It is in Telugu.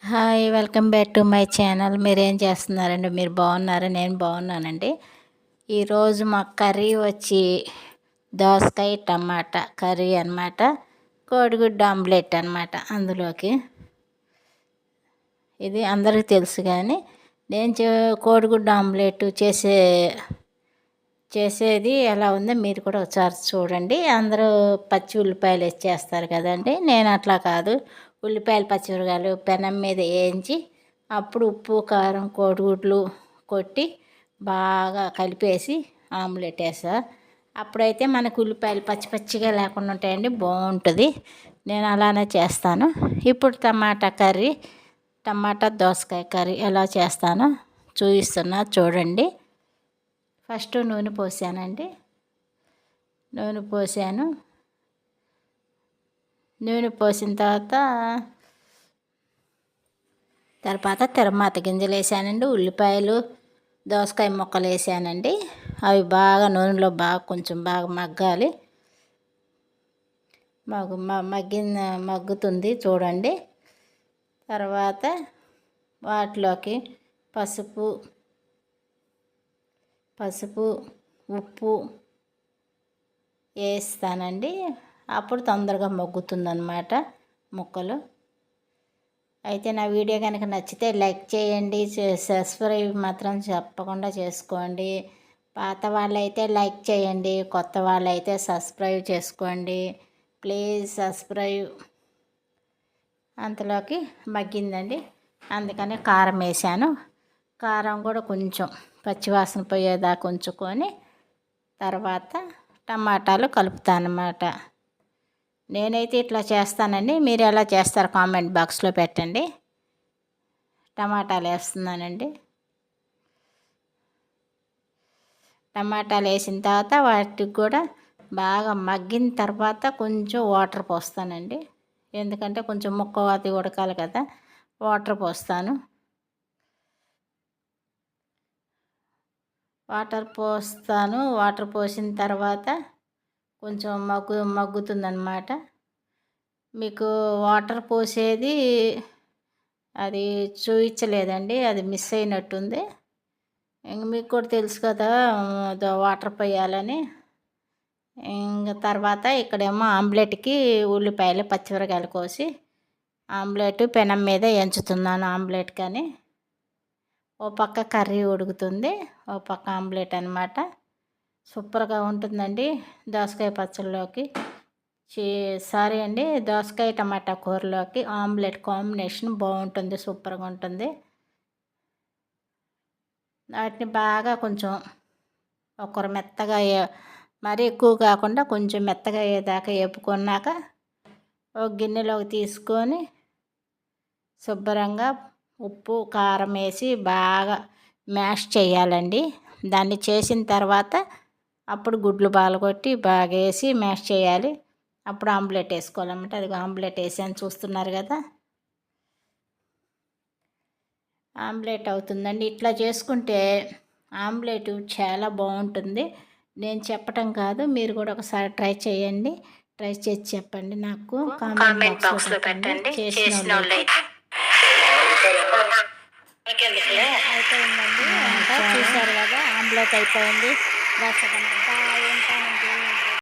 Hi, welcome back to my channel. మీరేం చేస్తున్నారండి? మీరు బాగున్నారా? నేను బాగున్నానండి. ఈరోజు మా కర్రీ వచ్చి దోసకాయ టమాటా కర్రీ అనమాట. కోడిగుడ్డు ఆమ్లెట్ అనమాట. అందులోకి ఇది అందరికీ తెలుసు, కానీ నేను కోడిగుడ్డు ఆమ్లెట్ చేసేది ఎలా ఉందో మీరు కూడా ఒకసారి చూడండి. అందరూ పచ్చి ఉల్లిపాయలు వేసి చేస్తారు కదండి. నేను అట్లా కాదు, ఉల్లిపాయలు పచ్చిమిరకాయలు పెనం మీద వేయించి అప్పుడు ఉప్పు కారం కోడిగుడ్లు కొట్టి బాగా కలిపేసి ఆమ్లెట్ వేసా. అప్పుడైతే మనకు ఉల్లిపాయలు పచ్చి పచ్చిగా లేకుండా ఉంటాయండి, బాగుంటుంది. నేను అలానే చేస్తాను. ఇప్పుడు టమాటా దోసకాయ కర్రీ ఎలా చేస్తానో చూపిస్తున్నా, చూడండి. ఫస్ట్ నూనె పోసానండి. నూనె పోసిన తర్వాత తిరమాత గింజలు వేసానండి. ఉల్లిపాయలు దోసకాయ ముక్కలు వేసానండి. అవి బాగా నూనెలో కొంచెం బాగా మగ్గాలి. మగ్గుతుంది చూడండి. తర్వాత వాటిలోకి పసుపు ఉప్పు వేస్తానండి. అప్పుడు తొందరగా మగ్గుతుందన్నమాట ముక్కలు. అయితే నా వీడియో కనుక నచ్చితే లైక్ చేయండి, సబ్స్క్రైబ్ మాత్రం తప్పకుండా చేసుకోండి. పాత వాళ్ళైతే లైక్ చేయండి, కొత్త వాళ్ళైతే సబ్స్క్రైబ్ చేసుకోండి. Please subscribe. అంతలోకి మగ్గిందండి, అందుకని కారం వేసాను. కారం కూడా కొంచెం పచ్చివాసన పోయేదాకా ఉంచుకొని తర్వాత టమాటాలు కలుపుతానమాట. నేనైతే ఇట్లా చేస్తానండి. మీరు ఎలా చేస్తారో కామెంట్ బాక్స్లో పెట్టండి. టమాటాలు వేస్తున్నానండి. టమాటాలు వేసిన తర్వాత వాటికి కూడా బాగా మగ్గిన తర్వాత కొంచెం వాటర్ పోస్తానండి. ఎందుకంటే కొంచెం ముక్క అది ఉడకాలి కదా, వాటర్ పోస్తాను. వాటర్ పోసిన తర్వాత కొంచెం మగ్గుతుందన్నమాట. మీకు వాటర్ పోసేది అది చూపించలేదండి, అది మిస్ అయినట్టుంది. ఇంక మీకు కూడా తెలుసు కదా వాటర్ పోయాలని. ఇంక తర్వాత ఇక్కడేమో ఆమ్లెట్కి ఉల్లిపాయలు పచ్చిమిరకాయలు కోసి ఆమ్లెట్ పెనం మీద ఎంచుతున్నాను. ఆమ్లెట్ కానీ ఓ పక్క కర్రీ ఉడుకుతుంది, ఓ పక్క ఆమ్లెట్ అనమాట. సూపర్గా ఉంటుందండి దోసకాయ పచ్చళ్ళలోకి. దోసకాయ టమాటా కూరలోకి ఆమ్లెట్ కాంబినేషన్ బాగుంటుంది, సూపర్గా ఉంటుంది. వాటిని బాగా కొంచెం ఒకరు మెత్తగా మరీ ఎక్కువ కాకుండా కొంచెం మెత్తగా అయ్యేదాకా వేపుకున్నాక ఒక గిన్నెలోకి తీసుకొని శుభ్రంగా ఉప్పు కారం వేసి బాగా మ్యాష్ చేయాలండి. దాన్ని చేసిన తర్వాత అప్పుడు గుడ్లు బాలగొట్టి బాగా వేసి మ్యాష్ చేయాలి. అప్పుడు ఆమ్లెట్ వేసుకోవాలన్నమాట. అది ఆమ్లెట్ వేసాను, చూస్తున్నారు కదా. ఆమ్లెట్ అవుతుందండి. ఇట్లా చేసుకుంటే ఆమ్లెట్ చాలా బాగుంటుంది. నేను చెప్పటం కాదు, మీరు కూడా ఒకసారి ట్రై చేయండి. ట్రై చేసి చెప్పండి, నాకు కామెంట్ బాక్స్లో పెట్టండి. చేసిన వాళ్ళైతే అయిపోయిందండి. చూసారు కదా, ఆమ్లెట్ అయిపోయింది.